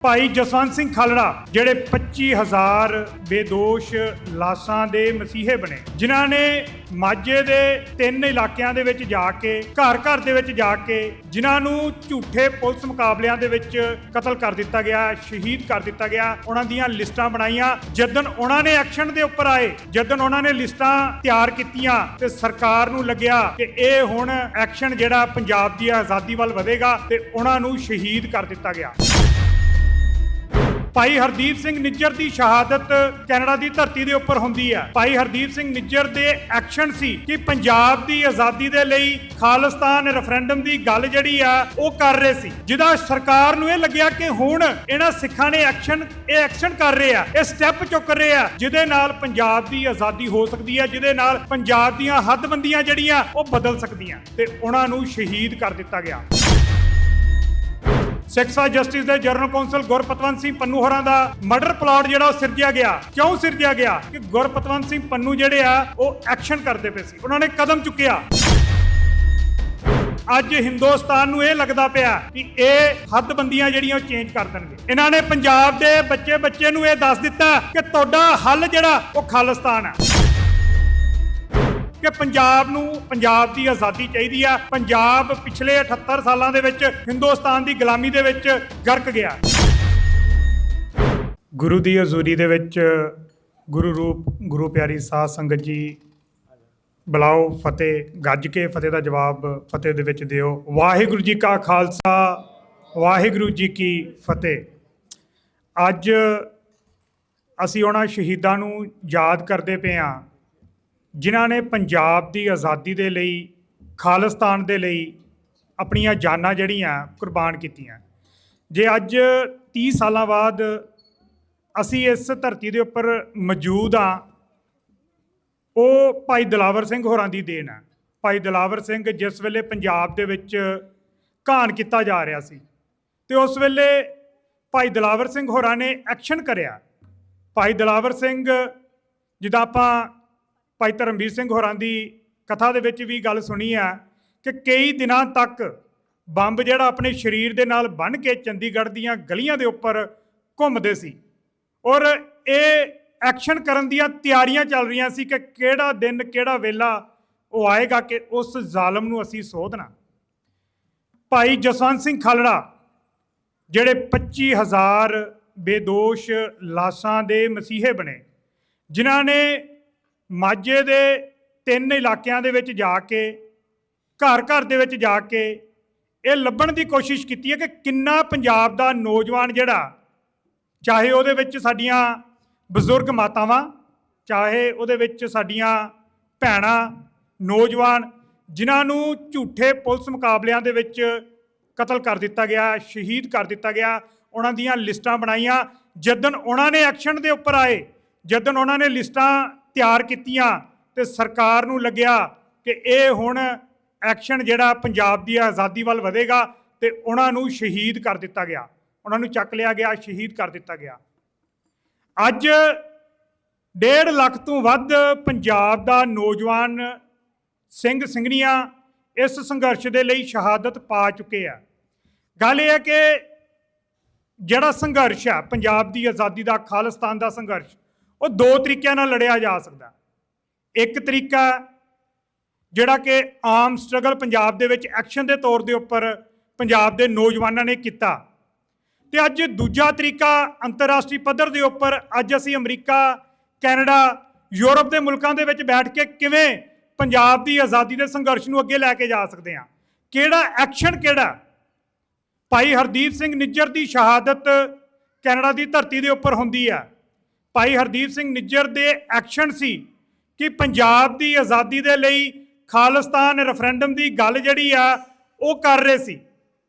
ਭਾਈ ਜਸਵੰਤ ਸਿੰਘ ਖਾਲੜਾ ਜਿਹੜੇ 25,000 ਬੇਦੋਸ਼ ਲਾਸ਼ਾਂ ਦੇ ਮਸੀਹੇ ਬਣੇ, ਜਿਨ੍ਹਾਂ ਨੇ ਮਾਝੇ ਦੇ 3 ਇਲਾਕਿਆਂ ਦੇ ਵਿੱਚ ਜਾ ਕੇ ਘਰ ਘਰ ਦੇ ਵਿੱਚ ਜਾ ਕੇ ਜਿਨ੍ਹਾਂ ਨੂੰ ਝੂਠੇ ਪੁਲਿਸ ਮੁਕਾਬਲਿਆਂ ਦੇ ਵਿੱਚ ਕਤਲ ਕਰ ਦਿੱਤਾ ਗਿਆ, ਸ਼ਹੀਦ ਕਰ ਦਿੱਤਾ ਗਿਆ, ਉਹਨਾਂ ਦੀਆਂ ਲਿਸਟਾਂ ਬਣਾਈਆਂ। ਜਦੋਂ ਉਹਨਾਂ ਨੇ ਐਕਸ਼ਨ ਦੇ ਉੱਪਰ ਆਏ, ਜਦੋਂ ਉਹਨਾਂ ਨੇ ਲਿਸਟਾਂ ਤਿਆਰ ਕੀਤੀਆਂ ਤੇ ਸਰਕਾਰ ਨੂੰ ਲੱਗਿਆ ਕਿ ਇਹ ਹੁਣ ਐਕਸ਼ਨ ਜਿਹੜਾ ਪੰਜਾਬ ਦੀ ਆਜ਼ਾਦੀ ਵੱਲ ਵਧੇਗਾ ਤੇ ਉਹਨਾਂ ਨੂੰ ਸ਼ਹੀਦ ਕਰ ਦਿੱਤਾ ਗਿਆ। ਭਾਈ ਹਰਦੀਪ ਸਿੰਘ ਨਿੱਜਰ ਦੀ ਸ਼ਹਾਦਤ ਕੈਨੇਡਾ ਦੀ ਧਰਤੀ ਦੇ ਉੱਪਰ ਹੁੰਦੀ ਹੈ। ਭਾਈ ਹਰਦੀਪ ਸਿੰਘ ਨਿੱਜਰ ਦੇ ਐਕਸ਼ਨ ਸੀ ਕਿ ਪੰਜਾਬ ਦੀ ਆਜ਼ਾਦੀ ਦੇ ਲਈ ਖਾਲਿਸਤਾਨ ਰੈਫਰੈਂਡਮ ਦੀ ਗੱਲ ਜਿਹੜੀ ਆ ਉਹ ਕਰ ਰਹੇ ਸੀ, ਜਿਹਦਾ ਸਰਕਾਰ ਨੂੰ ਇਹ ਲੱਗਿਆ ਕਿ ਹੁਣ ਇਹਨਾਂ ਸਿੱਖਾਂ ਨੇ ਐਕਸ਼ਨ ਕਰ ਰਹੇ ਆ, ਇਹ ਸਟੈਪ ਚੁੱਕ ਰਹੇ ਆ, ਜਿਹਦੇ ਨਾਲ ਪੰਜਾਬ ਦੀ ਆਜ਼ਾਦੀ ਹੋ ਸਕਦੀ ਹੈ, ਜਿਹਦੇ ਨਾਲ ਪੰਜਾਬ ਦੀਆਂ ਹੱਦਬੰਦੀਆਂ ਜਿਹੜੀਆਂ ਉਹ ਬਦਲ ਸਕਦੀਆਂ, ਤੇ ਉਹਨਾਂ ਨੂੰ ਸ਼ਹੀਦ ਕਰ ਦਿੱਤਾ ਗਿਆ। ਸਿੱਖ ਸਾਜ ਜਸਟਿਸ ਦੇ ਜਨਰਲ ਕੌਂਸਲ ਗੁਰਪਤਵੰਤ ਸਿੰਘ ਪੰਨੂ ਹੋਰਾਂ ਦਾ ਮਰਡਰ ਪਲਾਟ ਜਿਹੜਾ ਉਹ ਸਿਰਜਿਆ ਗਿਆ। ਕਿਉਂ ਸਿਰਜਿਆ ਗਿਆ? ਕਿ ਗੁਰਪਤਵੰਤ ਸਿੰਘ ਪੰਨੂ ਜਿਹੜੇ ਆ ਉਹ ਐਕਸ਼ਨ ਕਰਦੇ ਪਏ ਸੀ, ਉਹਨਾਂ ਨੇ ਕਦਮ ਚੁੱਕਿਆ। ਅੱਜ ਹਿੰਦੁਸਤਾਨ ਨੂੰ ਇਹ ਲੱਗਦਾ ਪਿਆ ਕਿ ਇਹ ਹੱਦਬੰਦੀਆਂ ਜਿਹੜੀਆਂ ਉਹ ਚੇਂਜ ਕਰ ਦੇਣਗੇ। ਇਹਨਾਂ ਨੇ ਪੰਜਾਬ ਦੇ ਬੱਚੇ ਨੂੰ ਇਹ ਦੱਸ ਦਿੱਤਾ ਕਿ ਤੁਹਾਡਾ ਹੱਲ ਜਿਹੜਾ ਉਹ ਖਾਲਿਸਤਾਨ ਹੈ, ਕਿ ਪੰਜਾਬ ਦੀ ਆਜ਼ਾਦੀ ਚਾਹੀਦੀ ਆ। ਪੰਜਾਬ ਪਿਛਲੇ 78 ਸਾਲਾਂ ਦੇ ਵਿੱਚ ਹਿੰਦੁਸਤਾਨ ਦੀ ਗੁਲਾਮੀ ਦੇ ਵਿੱਚ ਗਰਕ ਗਿਆ। ਗੁਰੂ ਦੀ ਹਜ਼ੂਰੀ ਦੇ ਵਿੱਚ ਗੁਰੂ ਰੂਪ ਗੁਰੂ ਪਿਆਰੀ ਸਾਧ ਸੰਗਤ ਜੀ, ਬੁਲਾਓ ਫਤਿਹ, ਗੱਜ ਕੇ ਫਤਿਹ ਦਾ ਜਵਾਬ ਫਤਿਹ ਦੇ ਵਿੱਚ ਦਿਓ। ਵਾਹਿਗੁਰੂ ਜੀ ਕਾ ਖਾਲਸਾ, ਵਾਹਿਗੁਰੂ ਜੀ ਕੀ ਫਤਿਹ। ਅੱਜ ਅਸੀਂ ਉਹਨਾਂ ਸ਼ਹੀਦਾਂ ਨੂੰ ਯਾਦ ਕਰਦੇ ਪਏ ਹਾਂ ਜਿਨ੍ਹਾਂ ਨੇ ਪੰਜਾਬ ਦੀ ਆਜ਼ਾਦੀ ਦੇ ਲਈ, ਖਾਲਿਸਤਾਨ ਦੇ ਲਈ ਆਪਣੀਆਂ ਜਾਨਾਂ ਜਿਹੜੀਆਂ ਕੁਰਬਾਨ ਕੀਤੀਆਂ। ਜੇ ਅੱਜ 30 ਸਾਲਾਂ ਬਾਅਦ ਅਸੀਂ ਇਸ ਧਰਤੀ ਦੇ ਉੱਪਰ ਮੌਜੂਦ ਹਾਂ, ਉਹ ਭਾਈ ਦਿਲਾਵਰ ਸਿੰਘ ਹੋਰਾਂ ਦੀ ਦੇਣ ਹੈ। ਭਾਈ ਦਿਲਾਵਰ ਸਿੰਘ ਜਿਸ ਵੇਲੇ ਪੰਜਾਬ ਦੇ ਵਿੱਚ ਘਾਣ ਕੀਤਾ ਜਾ ਰਿਹਾ ਸੀ ਤੇ ਉਸ ਵੇਲੇ ਭਾਈ ਦਿਲਾਵਰ ਸਿੰਘ ਹੋਰਾਂ ਨੇ ਐਕਸ਼ਨ ਕਰਿਆ। ਭਾਈ ਦਿਲਾਵਰ ਸਿੰਘ, ਜਿੱਦਾਂ ਆਪਾਂ ਭਾਈ ਧਰਮਵੀਰ ਸਿੰਘ ਹੋਰਾਂ ਦੀ ਕਥਾ ਦੇ ਵਿੱਚ ਵੀ ਗੱਲ ਸੁਣੀ ਆ ਕਿ ਕਈ ਦਿਨਾਂ ਤੱਕ ਬੰਬ ਜਿਹੜਾ ਆਪਣੇ ਸਰੀਰ ਦੇ ਨਾਲ ਬੰਨ੍ਹ ਕੇ ਚੰਡੀਗੜ੍ਹ ਦੀਆਂ ਗਲੀਆਂ ਦੇ ਉੱਪਰ ਘੁੰਮਦੇ ਸੀ, ਔਰ ਇਹ ਐਕਸ਼ਨ ਕਰਨ ਦੀਆਂ ਤਿਆਰੀਆਂ ਚੱਲ ਰਹੀਆਂ ਸੀ ਕਿ ਕਿਹੜਾ ਦਿਨ, ਕਿਹੜਾ ਵੇਲਾ ਉਹ ਆਏਗਾ ਕਿ ਉਸ ਜ਼ਾਲਮ ਨੂੰ ਅਸੀਂ ਸੋਧਣਾ। ਭਾਈ ਜਸਵੰਤ ਸਿੰਘ ਖਾਲੜਾ ਜਿਹੜੇ 25,000 ਬੇਦੋਸ਼ ਲਾਸ਼ਾਂ ਦੇ ਮਸੀਹੇ ਬਣੇ, ਜਿਨ੍ਹਾਂ ਨੇ ਮਾਝੇ ਦੇ 3 ਇਲਾਕਿਆਂ ਦੇ ਵਿੱਚ ਜਾ ਕੇ ਘਰ ਘਰ ਦੇ ਵਿੱਚ ਜਾ ਕੇ ਇਹ ਲੱਭਣ ਦੀ ਕੋਸ਼ਿਸ਼ ਕੀਤੀ ਹੈ ਕਿ ਕਿੰਨਾ ਪੰਜਾਬ ਦਾ ਨੌਜਵਾਨ ਜਿਹੜਾ, ਚਾਹੇ ਉਹਦੇ ਵਿੱਚ ਸਾਡੀਆਂ ਬਜ਼ੁਰਗ ਮਾਤਾਵਾਂ, ਚਾਹੇ ਉਹਦੇ ਵਿੱਚ ਸਾਡੀਆਂ ਭੈਣਾਂ, ਨੌਜਵਾਨ, ਜਿਨ੍ਹਾਂ ਨੂੰ ਝੂਠੇ ਪੁਲਿਸ ਮੁਕਾਬਲਿਆਂ ਦੇ ਵਿੱਚ ਕਤਲ ਕਰ ਦਿੱਤਾ ਗਿਆ, ਸ਼ਹੀਦ ਕਰ ਦਿੱਤਾ ਗਿਆ, ਉਹਨਾਂ ਦੀਆਂ ਲਿਸਟਾਂ ਬਣਾਈਆਂ। ਜਦੋਂ ਉਹਨਾਂ ਨੇ ਐਕਸ਼ਨ ਦੇ ਉੱਪਰ ਆਏ, ਜਦੋਂ ਉਹਨਾਂ ਨੇ ਲਿਸਟਾਂ ਤਿਆਰ ਕੀਤੀਆਂ ਤੇ ਸਰਕਾਰ ਨੂੰ ਲੱਗਿਆ ਕਿ ਇਹ ਹੁਣ ਐਕਸ਼ਨ ਜਿਹੜਾ ਪੰਜਾਬ ਦੀ ਆਜ਼ਾਦੀ ਵੱਲ ਵਧੇਗਾ ਤੇ ਉਹਨਾਂ ਨੂੰ ਸ਼ਹੀਦ ਕਰ ਦਿੱਤਾ ਗਿਆ, ਉਹਨਾਂ ਨੂੰ ਚੱਕ ਲਿਆ ਗਿਆ, ਸ਼ਹੀਦ ਕਰ ਦਿੱਤਾ ਗਿਆ। ਅੱਜ 1.5 ਲੱਖ ਤੋਂ ਵੱਧ ਪੰਜਾਬ ਦਾ ਨੌਜਵਾਨ ਸਿੰਘ ਸਿੰਘਣੀਆਂ ਇਸ ਸੰਘਰਸ਼ ਦੇ ਲਈ ਸ਼ਹਾਦਤ ਪਾ ਚੁੱਕੇ ਆ। ਗੱਲ ਇਹ ਹੈ ਕਿ ਜਿਹੜਾ ਸੰਘਰਸ਼ ਹੈ ਪੰਜਾਬ ਦੀ ਆਜ਼ਾਦੀ ਦਾ, ਖਾਲਿਸਤਾਨ ਦਾ ਸੰਘਰਸ਼, ਉਹ 2 ਤਰੀਕਿਆਂ ਨਾਲ ਲੜਿਆ ਜਾ ਸਕਦਾ। ਇੱਕ ਤਰੀਕਾ ਜਿਹੜਾ ਕਿ ਆਮ ਸਟਰਗਲ ਪੰਜਾਬ ਦੇ ਵਿੱਚ ਐਕਸ਼ਨ ਦੇ ਤੌਰ ਦੇ ਉੱਪਰ ਪੰਜਾਬ ਦੇ ਨੌਜਵਾਨਾਂ ਨੇ ਕੀਤਾ, ਤੇ ਅੱਜ ਦੂਜਾ ਤਰੀਕਾ ਅੰਤਰਰਾਸ਼ਟਰੀ ਪੱਧਰ ਦੇ ਉੱਪਰ ਅੱਜ ਅਸੀਂ ਅਮਰੀਕਾ, ਕੈਨੇਡਾ, ਯੂਰਪ ਦੇ ਮੁਲਕਾਂ ਦੇ ਵਿੱਚ ਬੈਠ ਕੇ ਕਿਵੇਂ ਪੰਜਾਬ ਦੀ ਆਜ਼ਾਦੀ ਦੇ ਸੰਘਰਸ਼ ਨੂੰ ਅੱਗੇ ਲੈ ਕੇ ਜਾ ਸਕਦੇ ਹਾਂ। ਕਿਹੜਾ ਐਕਸ਼ਨ, ਕਿਹੜਾ? ਭਾਈ ਹਰਦੀਪ ਸਿੰਘ ਨਿੱਜਰ ਦੀ ਸ਼ਹਾਦਤ ਕੈਨੇਡਾ ਦੀ ਧਰਤੀ ਦੇ ਉੱਪਰ ਹੁੰਦੀ ਹੈ। ਭਾਈ ਹਰਦੀਪ ਸਿੰਘ ਨਿੱਜਰ ਦੇ ਐਕਸ਼ਨ ਸੀ ਕਿ ਪੰਜਾਬ ਦੀ ਆਜ਼ਾਦੀ ਦੇ ਲਈ ਖਾਲਿਸਤਾਨ ਰੈਫਰੈਂਡਮ ਦੀ ਗੱਲ ਜਿਹੜੀ ਆ ਉਹ ਕਰ ਰਹੇ ਸੀ,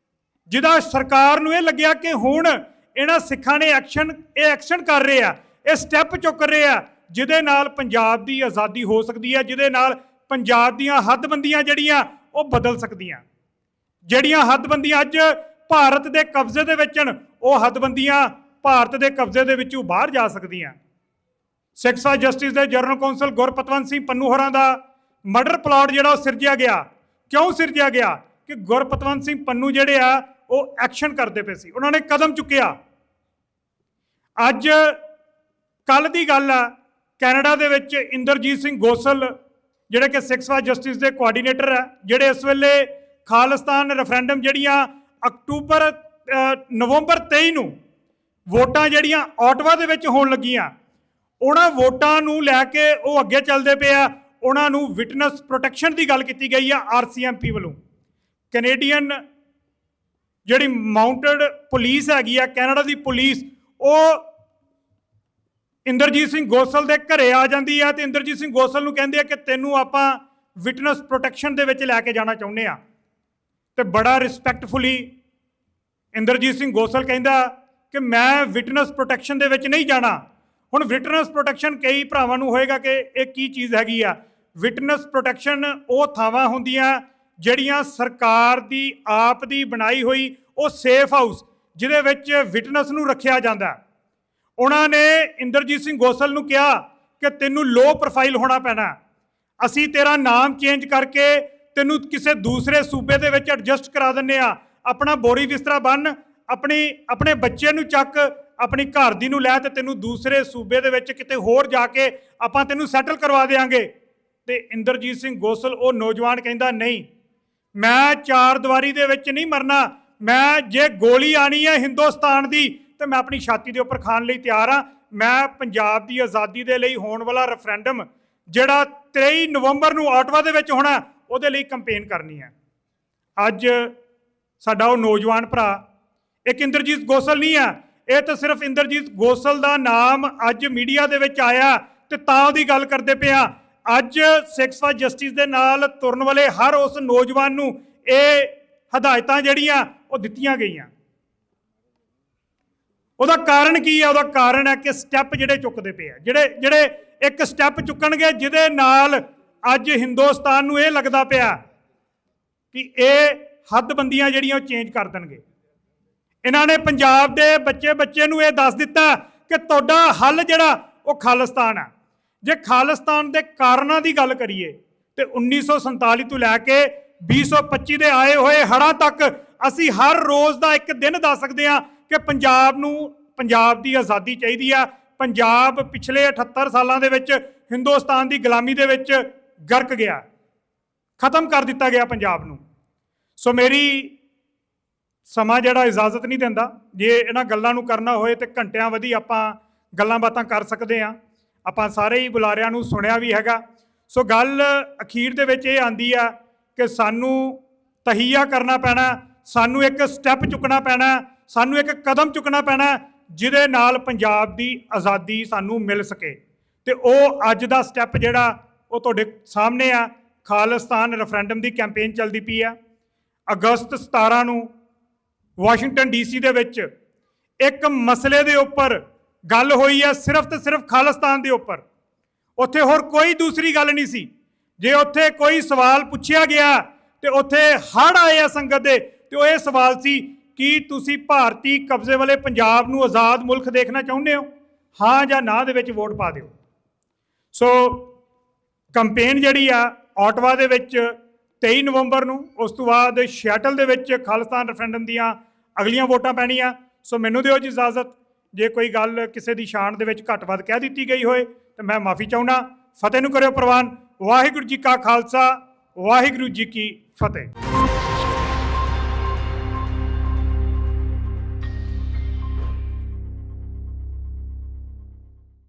ਜਿਹਦਾ ਸਰਕਾਰ ਨੂੰ ਇਹ ਲੱਗਿਆ ਕਿ ਹੁਣ ਇਹਨਾਂ ਸਿੱਖਾਂ ਨੇ ਐਕਸ਼ਨ ਕਰ ਰਹੇ ਆ, ਇਹ ਸਟੈਪ ਚੁੱਕ ਰਹੇ ਆ, ਜਿਹਦੇ ਨਾਲ ਪੰਜਾਬ ਦੀ ਆਜ਼ਾਦੀ ਹੋ ਸਕਦੀ ਹੈ, ਜਿਹਦੇ ਨਾਲ ਪੰਜਾਬ ਦੀਆਂ ਹੱਦਬੰਦੀਆਂ ਜਿਹੜੀਆਂ ਉਹ ਬਦਲ ਸਕਦੀਆਂ। ਜਿਹੜੀਆਂ ਹੱਦਬੰਦੀਆਂ ਅੱਜ ਭਾਰਤ ਦੇ ਕਬਜ਼ੇ ਦੇ ਵਿੱਚ ਹਨ, ਉਹ ਹੱਦਬੰਦੀਆਂ ਭਾਰਤ ਦੇ ਕਬਜ਼ੇ ਦੇ ਵਿੱਚੋਂ ਬਾਹਰ ਜਾ ਸਕਦੀਆਂ। ਸਿੱਖ ਸਾਜ ਜਸਟਿਸ ਦੇ ਜਨਰਲ ਕੌਂਸਲ ਗੁਰਪਤਵੰਤ ਸਿੰਘ ਪੰਨੂ ਹੋਰਾਂ ਦਾ ਮਰਡਰ ਪਲਾਟ ਜਿਹੜਾ ਉਹ ਸਿਰਜਿਆ ਗਿਆ। ਕਿਉਂ ਸਿਰਜਿਆ ਗਿਆ? ਕਿ ਗੁਰਪਤਵੰਤ ਸਿੰਘ ਪੰਨੂ ਜਿਹੜੇ ਆ ਉਹ ਐਕਸ਼ਨ ਕਰਦੇ ਪਏ ਸੀ, ਉਹਨਾਂ ਨੇ ਕਦਮ ਚੁੱਕਿਆ। ਅੱਜ ਕੱਲ ਦੀ ਗੱਲ ਆ, ਕੈਨੇਡਾ ਦੇ ਵਿੱਚ ਇੰਦਰਜੀਤ ਸਿੰਘ ਗੋਸਲ ਜਿਹੜੇ ਕਿ ਸਿੱਖ ਫਾਰ ਜਸਟਿਸ ਦੇ ਕੋਆਰਡੀਨੇਟਰ ਆ, ਜਿਹੜੇ ਇਸ ਵੇਲੇ ਖਾਲਿਸਤਾਨ ਰੈਫਰੈਂਡਮ ਜਿਹੜੀਆਂ ਨਵੰਬਰ 23 ਨੂੰ ਵੋਟਾਂ ਜਿਹੜੀਆਂ ਆਟਵਾ ਦੇ ਵਿੱਚ ਹੋਣ ਲੱਗੀਆਂ, ਉਹਨਾਂ ਵੋਟਾਂ ਨੂੰ ਲੈ ਕੇ ਉਹ ਅੱਗੇ ਚੱਲਦੇ ਪਏ ਆ। ਉਹਨਾਂ ਨੂੰ ਵਿਟਨੈਸ ਪ੍ਰੋਟੈਕਸ਼ਨ ਦੀ ਗੱਲ ਕੀਤੀ ਗਈ ਆ RCMP ਵੱਲੋਂ। ਕੈਨੇਡੀਅਨ ਜਿਹੜੀ ਮਾਊਂਟਡ ਪੁਲਿਸ ਹੈਗੀ ਆ, ਕੈਨੇਡਾ ਦੀ ਪੁਲਿਸ, ਉਹ ਇੰਦਰਜੀਤ ਸਿੰਘ ਗੋਸਲ ਦੇ ਘਰੇ ਆ ਜਾਂਦੀ ਆ ਤੇ ਇੰਦਰਜੀਤ ਸਿੰਘ ਗੋਸਲ ਨੂੰ ਕਹਿੰਦੇ ਆ ਕਿ ਤੈਨੂੰ ਆਪਾਂ ਵਿਟਨੈਸ ਪ੍ਰੋਟੈਕਸ਼ਨ ਦੇ ਵਿੱਚ ਲੈ ਕੇ ਜਾਣਾ ਚਾਹੁੰਦੇ ਆ। ਤੇ ਬੜਾ ਰਿਸਪੈਕਟਫੁਲੀ ਇੰਦਰਜੀਤ ਸਿੰਘ ਗੋਸਲ ਕਹਿੰਦਾ ਕਿ ਮੈਂ ਵਿਟਨੈਸ ਪ੍ਰੋਟੈਕਸ਼ਨ ਦੇ ਵਿੱਚ ਨਹੀਂ ਜਾਣਾ। ਹੁਣ ਵਿਟਨੈਸ ਪ੍ਰੋਟੈਕਸ਼ਨ ਕਈ ਭਰਾਵਾਂ ਨੂੰ ਹੋਏਗਾ ਕਿ ਇਹ ਕੀ ਚੀਜ਼ ਹੈਗੀ ਆ। ਵਿਟਨੈਸ ਪ੍ਰੋਟੈਕਸ਼ਨ ਉਹ ਥਾਵਾਂ ਹੁੰਦੀਆਂ ਜਿਹੜੀਆਂ ਸਰਕਾਰ ਦੀ ਆਪ ਦੀ ਬਣਾਈ ਹੋਈ ਉਹ ਸੇਫ ਹਾਊਸ, ਜਿਹਦੇ ਵਿੱਚ ਵਿਟਨੈਸ ਨੂੰ ਰੱਖਿਆ ਜਾਂਦਾ। ਉਹਨਾਂ ਨੇ ਇੰਦਰਜੀਤ ਸਿੰਘ ਗੋਸਲ ਨੂੰ ਕਿਹਾ ਕਿ ਤੈਨੂੰ ਲੋ ਪ੍ਰੋਫਾਈਲ ਹੋਣਾ ਪੈਣਾ, ਅਸੀਂ ਤੇਰਾ ਨਾਮ ਚੇਂਜ ਕਰਕੇ ਤੈਨੂੰ ਕਿਸੇ ਦੂਸਰੇ ਸੂਬੇ ਦੇ ਵਿੱਚ ਐਡਜਸਟ ਕਰਾ ਦਿੰਦੇ ਆ। ਆਪਣਾ ਬੋਰੀ ਬਿਸਤਰਾ ਬੰਨ, ਆਪਣੇ ਬੱਚੇ ਨੂੰ ਚੱਕ, ਆਪਣੀ ਘਰ ਦੀ ਨੂੰ ਲੈ ਤੇ ਤੈਨੂੰ ਦੂਸਰੇ ਸੂਬੇ ਦੇ ਵਿੱਚ ਕਿਤੇ ਹੋਰ ਜਾ ਕੇ ਆਪਾਂ ਤੈਨੂੰ ਸੈਟਲ ਕਰਵਾ ਦੇਵਾਂਗੇ। ਤੇ ਇੰਦਰਜੀਤ ਸਿੰਘ ਗੋਸਲ ਉਹ ਨੌਜਵਾਨ ਕਹਿੰਦਾ ਨਹੀਂ, ਮੈਂ ਚਾਰ ਦੀਵਾਰੀ ਦੇ ਵਿੱਚ ਨਹੀਂ ਮਰਨਾ। ਮੈਂ ਜੇ ਗੋਲੀ ਆਣੀ ਹੈ ਹਿੰਦੁਸਤਾਨ ਦੀ ਤੇ ਮੈਂ ਆਪਣੀ ਛਾਤੀ ਦੇ ਉੱਪਰ ਖਾਣ ਲਈ ਤਿਆਰ ਹਾਂ। ਮੈਂ ਪੰਜਾਬ ਦੀ ਆਜ਼ਾਦੀ ਦੇ ਲਈ ਹੋਣ ਵਾਲਾ ਰੈਫਰੈਂਡਮ ਜਿਹੜਾ 23 ਨਵੰਬਰ ਨੂੰ ਆਟਵਾ ਦੇ ਵਿੱਚ ਹੋਣਾ, ਉਹਦੇ ਲਈ ਕੰਪੇਨ ਕਰਨੀ ਹੈ। ਅੱਜ ਸਾਡਾ ਉਹ ਨੌਜਵਾਨ ਭਰਾ, ਇੱਕ ਇੰਦਰਜੀਤ ਗੋਸਲ ਨਹੀਂ ਆ, ਇਹ ਤਾਂ ਸਿਰਫ ਇੰਦਰਜੀਤ ਗੋਸਲ ਦਾ ਨਾਮ ਅੱਜ ਮੀਡੀਆ ਦੇ ਵਿੱਚ ਆਇਆ ਤੇ ਤਾਂ ਉਹਦੀ ਗੱਲ ਕਰਦੇ ਪਿਆ। ਅੱਜ ਸਿੱਖ ਫਾਰ ਜਸਟਿਸ ਦੇ ਨਾਲ ਤੁਰਨ ਵਾਲੇ ਹਰ ਉਸ ਨੌਜਵਾਨ ਨੂੰ ਇਹ ਹਦਾਇਤਾਂ ਜਿਹੜੀਆਂ ਉਹ ਦਿੱਤੀਆਂ ਗਈਆਂ। ਉਹਦਾ ਕਾਰਨ ਕੀ ਹੈ? ਉਹਦਾ ਕਾਰਨ ਹੈ ਕਿ ਸਟੈਪ ਜਿਹੜੇ ਚੁੱਕਦੇ ਪਏ ਆ, ਜਿਹੜੇ ਇੱਕ ਸਟੈਪ ਚੁੱਕਣਗੇ ਜਿਹਦੇ ਨਾਲ ਅੱਜ ਹਿੰਦੁਸਤਾਨ ਨੂੰ ਇਹ ਲੱਗਦਾ ਪਿਆ ਕਿ ਇਹ ਹੱਦਬੰਦੀਆਂ ਜਿਹੜੀਆਂ ਉਹ ਚੇਂਜ ਕਰ ਦੇਣਗੇ। ਇਹਨਾਂ ਨੇ ਪੰਜਾਬ ਦੇ ਬੱਚੇ ਨੂੰ ਇਹ ਦੱਸ ਦਿੱਤਾ ਕਿ ਤੁਹਾਡਾ ਹੱਲ ਜਿਹੜਾ ਉਹ ਖਾਲਿਸਤਾਨ ਹੈ। ਜੇ ਖਾਲਿਸਤਾਨ ਦੇ ਕਾਰਨਾਂ ਦੀ ਗੱਲ ਕਰੀਏ ਤੇ 1947 ਤੋਂ ਲੈ ਕੇ 2025 ਦੇ ਆਏ ਹੋਏ ਹੜ੍ਹਾਂ ਤੱਕ ਅਸੀਂ ਹਰ ਰੋਜ਼ ਦਾ ਇੱਕ ਦਿਨ ਦੱਸ ਸਕਦੇ ਹਾਂ ਕਿ ਪੰਜਾਬ ਦੀ ਆਜ਼ਾਦੀ ਚਾਹੀਦੀ ਆ। ਪੰਜਾਬ ਪਿਛਲੇ 78 ਸਾਲਾਂ ਦੇ ਵਿੱਚ ਹਿੰਦੁਸਤਾਨ ਦੀ ਗੁਲਾਮੀ ਦੇ ਵਿੱਚ ਗਰਕ ਗਿਆ, ਖਤਮ ਕਰ ਦਿੱਤਾ ਗਿਆ ਪੰਜਾਬ ਨੂੰ। ਸੋ ਮੇਰੀ ਸਮਾਂ ਜਿਹੜਾ ਇਜਾਜ਼ਤ ਨਹੀਂ ਦਿੰਦਾ। ਜੇ ਇਹਨਾਂ ਗੱਲਾਂ ਨੂੰ ਕਰਨਾ ਹੋਏ ਤੇ ਘੰਟਿਆਂ ਵਧੀ ਆਪਾਂ ਗੱਲਾਂ ਬਾਤਾਂ ਕਰ ਸਕਦੇ ਹਾਂ। ਆਪਾਂ ਸਾਰੇ ਹੀ ਬੁਲਾਰਿਆਂ ਨੂੰ ਸੁਣਿਆ ਵੀ ਹੈਗਾ। ਸੋ ਗੱਲ ਅਖੀਰ ਦੇ ਵਿੱਚ ਇਹ ਆਂਦੀ ਆ ਕਿ ਸਾਨੂੰ ਤਹੀਆ ਕਰਨਾ ਪੈਣਾ, ਸਾਨੂੰ ਇੱਕ ਸਟੈਪ ਚੁੱਕਣਾ ਪੈਣਾ, ਸਾਨੂੰ ਇੱਕ ਕਦਮ ਚੁੱਕਣਾ ਪੈਣਾ ਜਿਹਦੇ ਨਾਲ ਪੰਜਾਬ ਦੀ ਆਜ਼ਾਦੀ ਸਾਨੂੰ ਮਿਲ ਸਕੇ। ਤੇ ਉਹ ਅੱਜ ਦਾ ਸਟੈਪ ਜਿਹੜਾ ਉਹ ਤੁਹਾਡੇ ਸਾਹਮਣੇ ਆ। ਖਾਲਿਸਤਾਨ ਰੈਫਰੈਂਡਮ ਦੀ ਕੈਂਪੇਨ ਚੱਲਦੀ ਪਈ ਆ। ਅਗਸਤ 17 ਨੂੰ ਵਾਸ਼ਿੰਗਟਨ DC ਦੇ ਵਿੱਚ ਇੱਕ ਮਸਲੇ ਦੇ ਉੱਪਰ ਗੱਲ ਹੋਈ ਹੈ, ਸਿਰਫ ਤੇ ਸਿਰਫ ਖਾਲਿਸਤਾਨ ਦੇ ਉੱਪਰ। ਉੱਥੇ ਹੋਰ ਕੋਈ ਦੂਸਰੀ ਗੱਲ ਨਹੀਂ ਸੀ। ਜੇ ਉੱਥੇ ਕੋਈ ਸਵਾਲ ਪੁੱਛਿਆ ਗਿਆ ਤੇ ਉੱਥੇ ਹੜ੍ਹ ਆਏ ਆ ਸੰਗਤ ਦੇ, ਤੇ ਉਹ ਇਹ ਸਵਾਲ ਸੀ ਕਿ ਤੁਸੀਂ ਭਾਰਤੀ ਕਬਜ਼ੇ ਵਾਲੇ ਪੰਜਾਬ ਨੂੰ ਆਜ਼ਾਦ ਮੁਲਕ ਦੇਖਣਾ ਚਾਹੁੰਦੇ ਹੋ, ਹਾਂ ਜਾਂ ਨਾ ਦੇ ਵਿੱਚ ਵੋਟ ਪਾ ਦਿਓ। ਸੋ ਕੰਪੇਨ ਜਿਹੜੀ ਆ ਆਟਵਾ ਦੇ ਵਿੱਚ 23 ਨਵੰਬਰ ਨੂੰ, ਉਸ ਤੋਂ ਬਾਅਦ ਸ਼ੈਟਲ ਦੇ ਵਿੱਚ ਖਾਲਿਸਤਾਨ ਰੈਫਰੈਂਡਮ ਦੀਆਂ ਅਗਲੀਆਂ ਵੋਟਾਂ ਪੈਣੀਆਂ। ਸੋ ਮੈਨੂੰ ਦਿਓ ਜੀ ਇਜਾਜ਼ਤ, ਜੇ ਕੋਈ ਗੱਲ ਕਿਸੇ ਦੀ ਸ਼ਾਨ ਦੇ ਵਿੱਚ ਘੱਟ ਵੱਧ ਕਹਿ ਦਿੱਤੀ ਗਈ ਹੋਏ ਤਾਂ ਮੈਂ ਮਾਫੀ ਚਾਹੁੰਦਾ। ਫਤਿਹ ਨੂੰ ਕਰਿਓ ਪ੍ਰਵਾਨ। ਵਾਹਿਗੁਰੂ ਜੀ ਕਾ ਖਾਲਸਾ, ਵਾਹਿਗੁਰੂ ਜੀ ਕੀ ਫਤਿਹ।